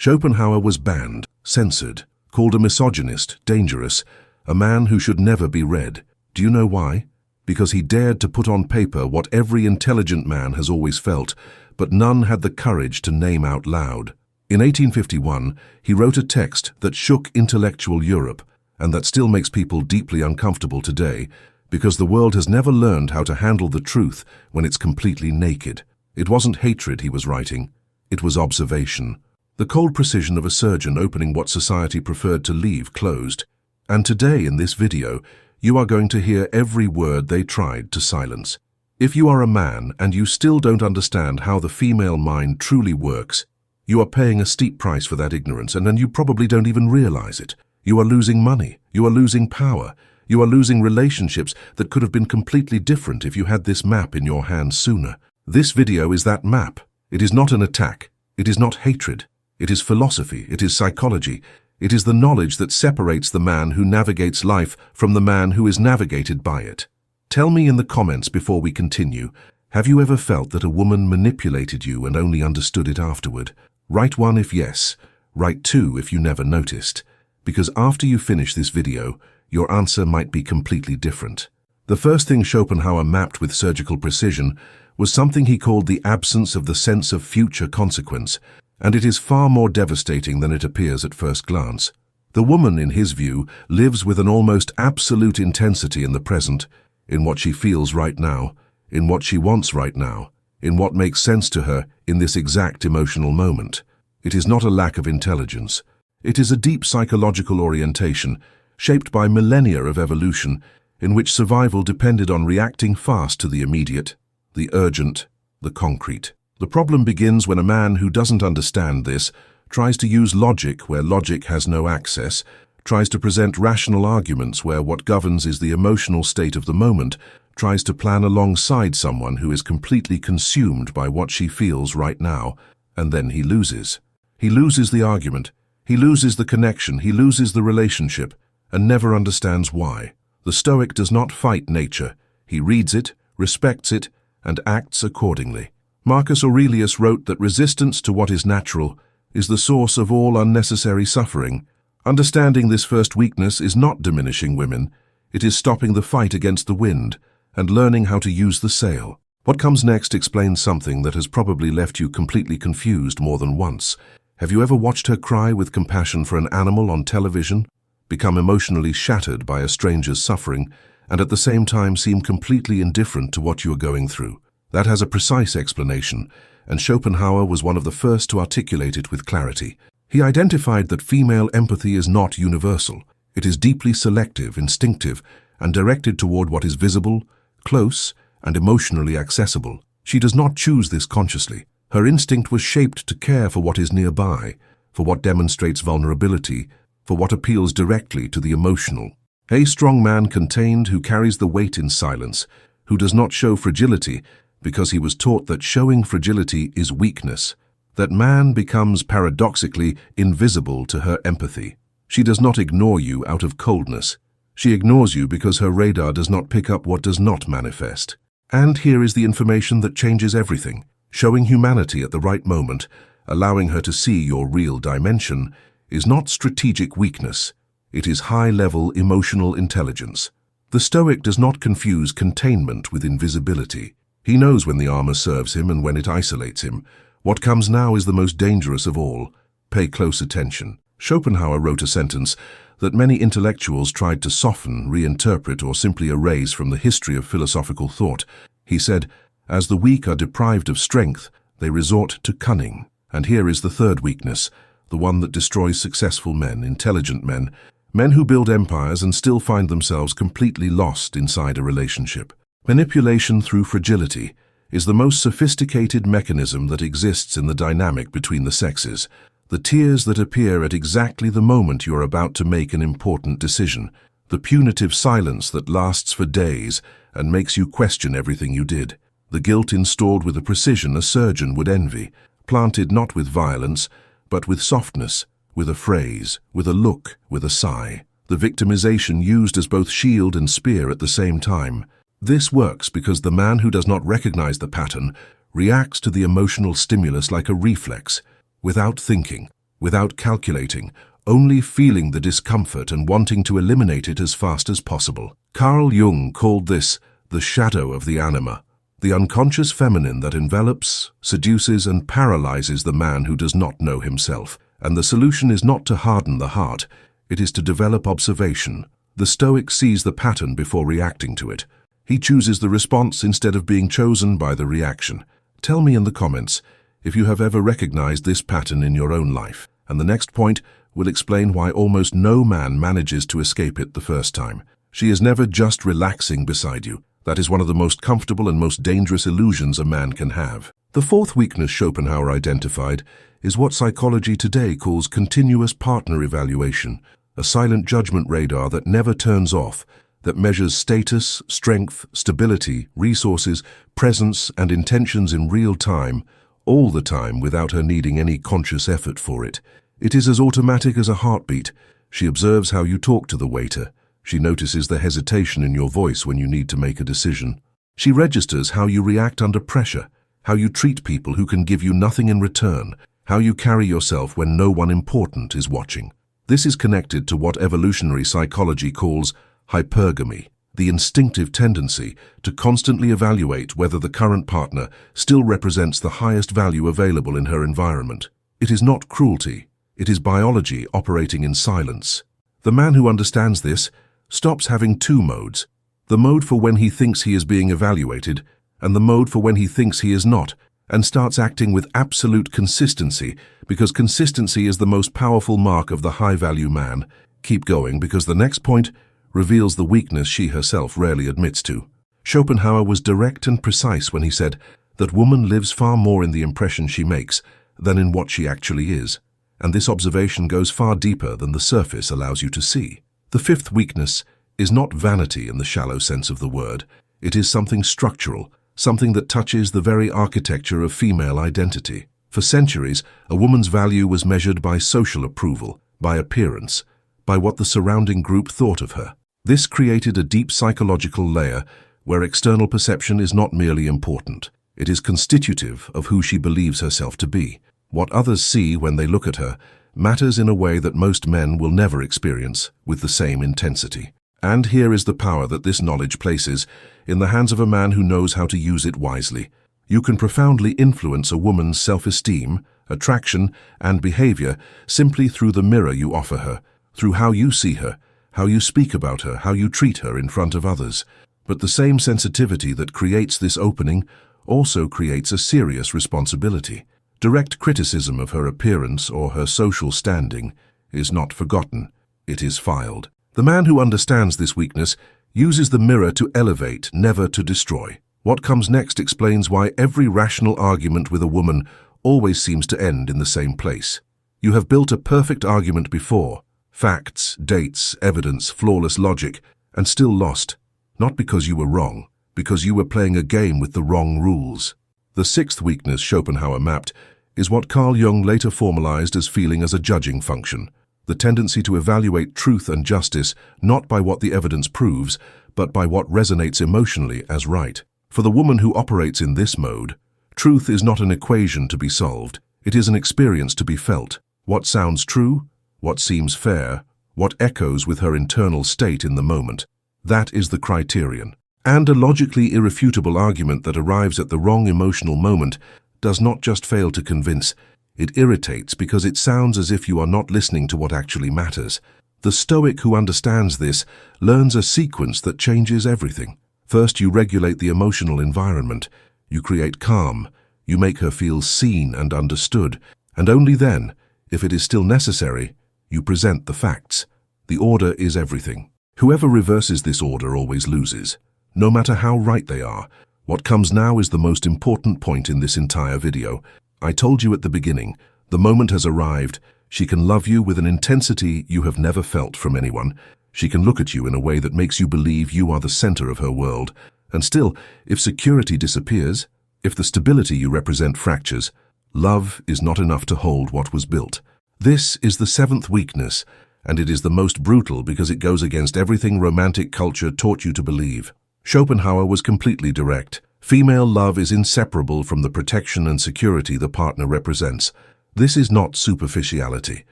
Schopenhauer was banned, censored, called a misogynist, dangerous, a man who should never be read. Do you know why? Because he dared to put on paper what every intelligent man has always felt, but none had the courage to name out loud. In 1851, he wrote a text that shook intellectual Europe, and that still makes people deeply uncomfortable today, because the world has never learned how to handle the truth when it's completely naked. It wasn't hatred he was writing, it was observation. The cold precision of a surgeon opening what society preferred to leave closed. And today in this video, you are going to hear every word they tried to silence. If you are a man and you still don't understand how the female mind truly works, you are paying a steep price for that ignorance, and you probably don't even realize it. You are losing money, you are losing power, you are losing relationships that could have been completely different if you had this map in your hands sooner. This video is that map. It is not an attack. It is not hatred. It is philosophy. It is psychology. It is the knowledge that separates the man who navigates life from the man who is navigated by it. Tell me in the comments before we continue, have you ever felt that a woman manipulated you and only understood it afterward? Write 1 if yes. Write 2 if you never noticed. Because after you finish this video, your answer might be completely different. The first thing Schopenhauer mapped with surgical precision was something he called the absence of the sense of future consequence, and it is far more devastating than it appears at first glance. The woman, in his view, lives with an almost absolute intensity in the present, in what she feels right now, in what she wants right now, in what makes sense to her in this exact emotional moment. It is not a lack of intelligence. It is a deep psychological orientation, shaped by millennia of evolution, in which survival depended on reacting fast to the immediate, the urgent, the concrete. The problem begins when a man who doesn't understand this tries to use logic where logic has no access, tries to present rational arguments where what governs is the emotional state of the moment, tries to plan alongside someone who is completely consumed by what she feels right now, and then he loses. He loses the argument, he loses the connection, he loses the relationship, and never understands why. The Stoic does not fight nature. He reads it, respects it, and acts accordingly. Marcus Aurelius wrote that resistance to what is natural is the source of all unnecessary suffering. Understanding this first weakness is not diminishing women. It is stopping the fight against the wind and learning how to use the sail. What comes next explains something that has probably left you completely confused more than once. Have you ever watched her cry with compassion for an animal on television, become emotionally shattered by a stranger's suffering, and at the same time seem completely indifferent to what you are going through? That has a precise explanation, and Schopenhauer was one of the first to articulate it with clarity. He identified that female empathy is not universal. It is deeply selective, instinctive, and directed toward what is visible, close, and emotionally accessible. She does not choose this consciously. Her instinct was shaped to care for what is nearby, for what demonstrates vulnerability, for what appeals directly to the emotional. A strong man contained who carries the weight in silence, who does not show fragility because he was taught that showing fragility is weakness. That man becomes paradoxically invisible to her empathy. She does not ignore you out of coldness. She ignores you because her radar does not pick up what does not manifest. And here is the information that changes everything. Showing humanity at the right moment, allowing her to see your real dimension, is not strategic weakness. It is high-level emotional intelligence. The Stoic does not confuse containment with invisibility. He knows when the armor serves him and when it isolates him. What comes now is the most dangerous of all. Pay close attention. Schopenhauer wrote a sentence that many intellectuals tried to soften, reinterpret, or simply erase from the history of philosophical thought. He said, "As the weak are deprived of strength, they resort to cunning." And here is the third weakness, the one that destroys successful men, intelligent men, men who build empires and still find themselves completely lost inside a relationship. Manipulation through fragility is the most sophisticated mechanism that exists in the dynamic between the sexes. The tears that appear at exactly the moment you are about to make an important decision. The punitive silence that lasts for days and makes you question everything you did. The guilt installed with a precision a surgeon would envy, planted not with violence, but with softness, with a phrase, with a look, with a sigh. The victimization used as both shield and spear at the same time. This works because the man who does not recognize the pattern reacts to the emotional stimulus like a reflex, without thinking, without calculating, only feeling the discomfort and wanting to eliminate it as fast as possible. Carl Jung called this the shadow of the anima, the unconscious feminine that envelops, seduces, and paralyzes the man who does not know himself. And the solution is not to harden the heart, it is to develop observation. The Stoic sees the pattern before reacting to it. He chooses the response instead of being chosen by the reaction. Tell me in the comments if you have ever recognized this pattern in your own life. And the next point will explain why almost no man manages to escape it the first time. She is never just relaxing beside you. That is one of the most comfortable and most dangerous illusions a man can have. The fourth weakness Schopenhauer identified is what psychology today calls continuous partner evaluation, a silent judgment radar that never turns off, that measures status, strength, stability, resources, presence, and intentions in real time, all the time without her needing any conscious effort for it. It is as automatic as a heartbeat. She observes how you talk to the waiter. She notices the hesitation in your voice when you need to make a decision. She registers how you react under pressure, how you treat people who can give you nothing in return, how you carry yourself when no one important is watching. This is connected to what evolutionary psychology calls hypergamy, the instinctive tendency to constantly evaluate whether the current partner still represents the highest value available in her environment. It is not cruelty, it is biology operating in silence. The man who understands this stops having two modes, the mode for when he thinks he is being evaluated and the mode for when he thinks he is not, and starts acting with absolute consistency, because consistency is the most powerful mark of the high-value man. Keep going, because the next point reveals the weakness she herself rarely admits to. Schopenhauer was direct and precise when he said that woman lives far more in the impression she makes than in what she actually is, and this observation goes far deeper than the surface allows you to see. The fifth weakness is not vanity in the shallow sense of the word. It is something structural, something that touches the very architecture of female identity. For centuries, a woman's value was measured by social approval, by appearance, by what the surrounding group thought of her. This created a deep psychological layer where external perception is not merely important. It is constitutive of who she believes herself to be. What others see when they look at her matters in a way that most men will never experience with the same intensity. And here is the power that this knowledge places in the hands of a man who knows how to use it wisely. You can profoundly influence a woman's self-esteem, attraction, and behavior simply through the mirror you offer her, through how you see her, how you speak about her, how you treat her in front of others. But the same sensitivity that creates this opening also creates a serious responsibility. Direct criticism of her appearance or her social standing is not forgotten, it is filed. The man who understands this weakness uses the mirror to elevate, never to destroy. What comes next explains why every rational argument with a woman always seems to end in the same place. You have built a perfect argument before, facts, dates, evidence, flawless logic, and still lost, not because you were wrong, because you were playing a game with the wrong rules. The sixth weakness Schopenhauer mapped is what Carl Jung later formalized as feeling as a judging function, the tendency to evaluate truth and justice not by what the evidence proves, but by what resonates emotionally as right. For the woman who operates in this mode, truth is not an equation to be solved, it is an experience to be felt. What sounds true, what seems fair, what echoes with her internal state in the moment, that is the criterion. And a logically irrefutable argument that arrives at the wrong emotional moment does not just fail to convince, it irritates because it sounds as if you are not listening to what actually matters. The Stoic who understands this learns a sequence that changes everything. First, you regulate the emotional environment. You create calm. You make her feel seen and understood. And only then, if it is still necessary, you present the facts. The order is everything. Whoever reverses this order always loses, no matter how right they are. What comes now is the most important point in this entire video. I told you at the beginning, the moment has arrived. She can love you with an intensity you have never felt from anyone. She can look at you in a way that makes you believe you are the center of her world. And still, if security disappears, if the stability you represent fractures, love is not enough to hold what was built. This is the seventh weakness, and it is the most brutal because it goes against everything romantic culture taught you to believe. Schopenhauer was completely direct. Female love is inseparable from the protection and security the partner represents. This is not superficiality.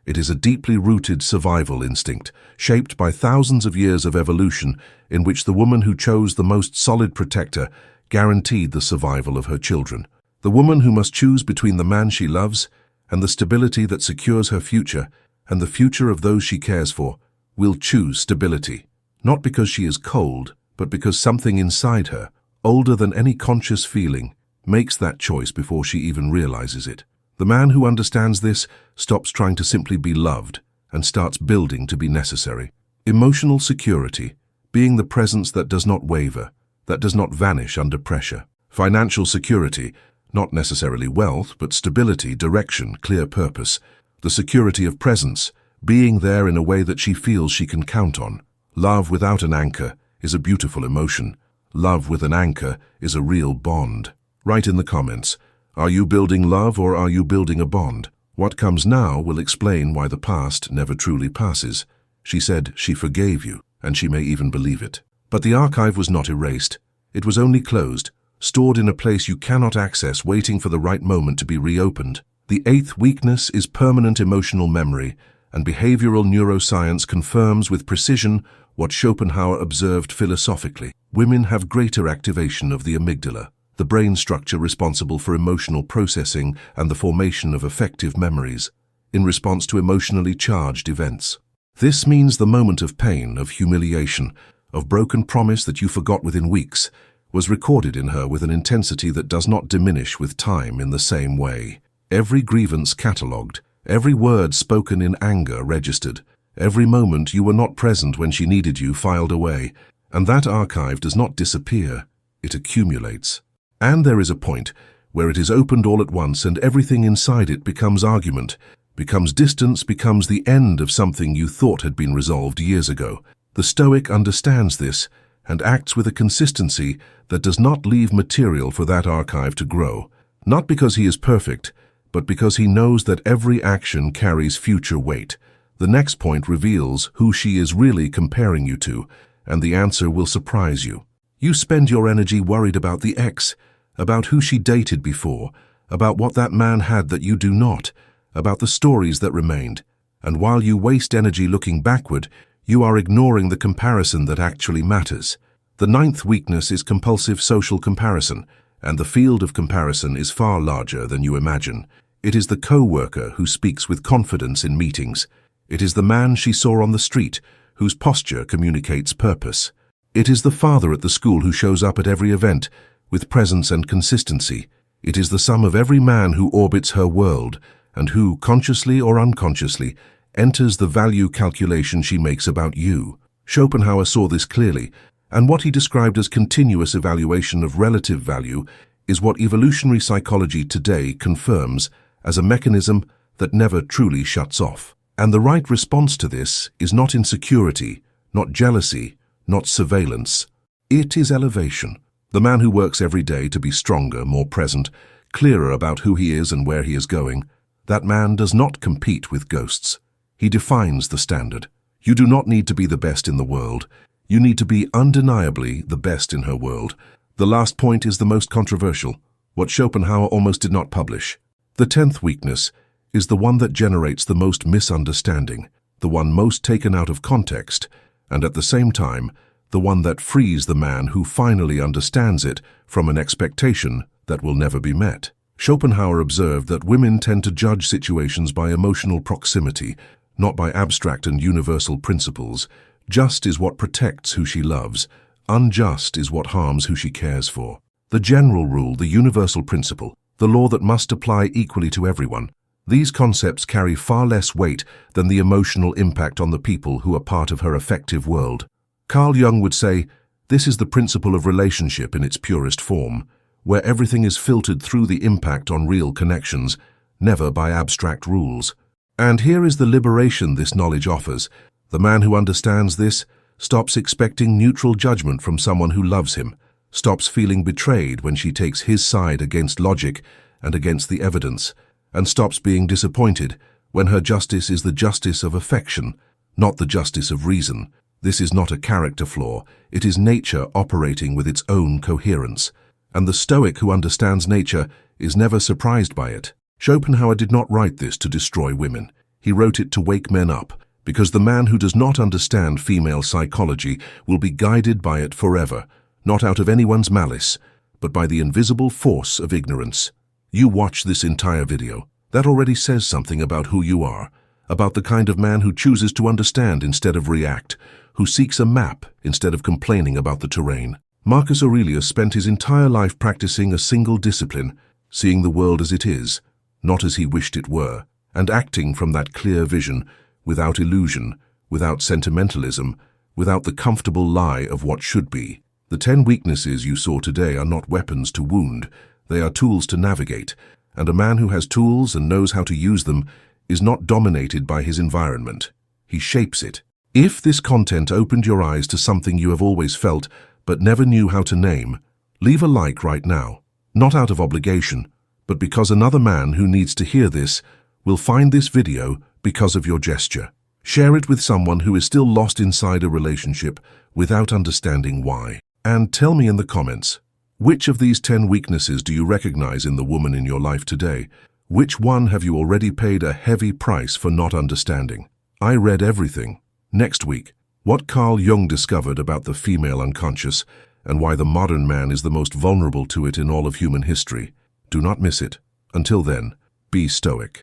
It is a deeply rooted survival instinct, shaped by thousands of years of evolution, in which the woman who chose the most solid protector guaranteed the survival of her children. The woman who must choose between the man she loves and the stability that secures her future and the future of those she cares for will choose stability, not because she is cold, but because something inside her, older than any conscious feeling, makes that choice before she even realizes it. The man who understands this stops trying to simply be loved and starts building to be necessary. Emotional security, being the presence that does not waver, that does not vanish under pressure. Financial security, not necessarily wealth, but stability, direction, clear purpose. The security of presence, being there in a way that she feels she can count on. Love without an anchor is a beautiful emotion. Love with an anchor is a real bond. Write in the comments, are you building love or are you building a bond? What comes now will explain why the past never truly passes. She said she forgave you, and she may even believe it. But the archive was not erased. It was only closed, stored in a place you cannot access, waiting for the right moment to be reopened. The eighth weakness is permanent emotional memory, and behavioral neuroscience confirms with precision what Schopenhauer observed philosophically. Women have greater activation of the amygdala, the brain structure responsible for emotional processing and the formation of effective memories, in response to emotionally charged events. This means the moment of pain, of humiliation, of broken promise that you forgot within weeks, was recorded in her with an intensity that does not diminish with time in the same way. Every grievance catalogued, every word spoken in anger registered, every moment you were not present when she needed you filed away, and that archive does not disappear, it accumulates. And there is a point where it is opened all at once and everything inside it becomes argument, becomes distance, becomes the end of something you thought had been resolved years ago. The Stoic understands this and acts with a consistency that does not leave material for that archive to grow, not because he is perfect, but because he knows that every action carries future weight. The next point reveals who she is really comparing you to, and the answer will surprise you. You spend your energy worried about the ex, about who she dated before, about what that man had that you do not, about the stories that remained. And while you waste energy looking backward, you are ignoring the comparison that actually matters. The ninth weakness is compulsive social comparison, and the field of comparison is far larger than you imagine. It is the co-worker who speaks with confidence in meetings. It is the man she saw on the street, whose posture communicates purpose. It is the father at the school who shows up at every event, with presence and consistency. It is the sum of every man who orbits her world, and who, consciously or unconsciously, enters the value calculation she makes about you. Schopenhauer saw this clearly, and what he described as continuous evaluation of relative value is what evolutionary psychology today confirms as a mechanism that never truly shuts off. And the right response to this is not insecurity, not jealousy, not surveillance. It is elevation. The man who works every day to be stronger, more present, clearer about who he is and where he is going, that man does not compete with ghosts. He defines the standard. You do not need to be the best in the world. You need to be undeniably the best in her world. The last point is the most controversial, what Schopenhauer almost did not publish. The 10th weakness is the one that generates the most misunderstanding, the one most taken out of context, and at the same time, the one that frees the man who finally understands it from an expectation that will never be met. Schopenhauer observed that women tend to judge situations by emotional proximity, not by abstract and universal principles. Just is what protects who she loves. Unjust is what harms who she cares for. The general rule, the universal principle, the law that must apply equally to everyone. These concepts carry far less weight than the emotional impact on the people who are part of her affective world. Carl Jung would say, this is the principle of relationship in its purest form, where everything is filtered through the impact on real connections, never by abstract rules. And here is the liberation this knowledge offers. The man who understands this stops expecting neutral judgment from someone who loves him, stops feeling betrayed when she takes his side against logic and against the evidence, and stops being disappointed when her justice is the justice of affection, not the justice of reason. This is not a character flaw, it is nature operating with its own coherence. And the Stoic who understands nature is never surprised by it. Schopenhauer did not write this to destroy women. He wrote it to wake men up, because the man who does not understand female psychology will be guided by it forever, not out of anyone's malice, but by the invisible force of ignorance. You watch this entire video. That already says something about who you are, about the kind of man who chooses to understand instead of react, who seeks a map instead of complaining about the terrain. Marcus Aurelius spent his entire life practicing a single discipline, seeing the world as it is, not as he wished it were, and acting from that clear vision, without illusion, without sentimentalism, without the comfortable lie of what should be. The 10 weaknesses you saw today are not weapons to wound, they are tools to navigate, and a man who has tools and knows how to use them is not dominated by his environment. He shapes it. If this content opened your eyes to something you have always felt but never knew how to name, leave a like right now, not out of obligation, but because another man who needs to hear this will find this video because of your gesture. Share it with someone who is still lost inside a relationship without understanding why. And tell me in the comments, which of these 10 weaknesses do you recognize in the woman in your life today? Which one have you already paid a heavy price for not understanding? I read everything. Next week, what Carl Jung discovered about the female unconscious and why the modern man is the most vulnerable to it in all of human history. Do not miss it. Until then, be stoic.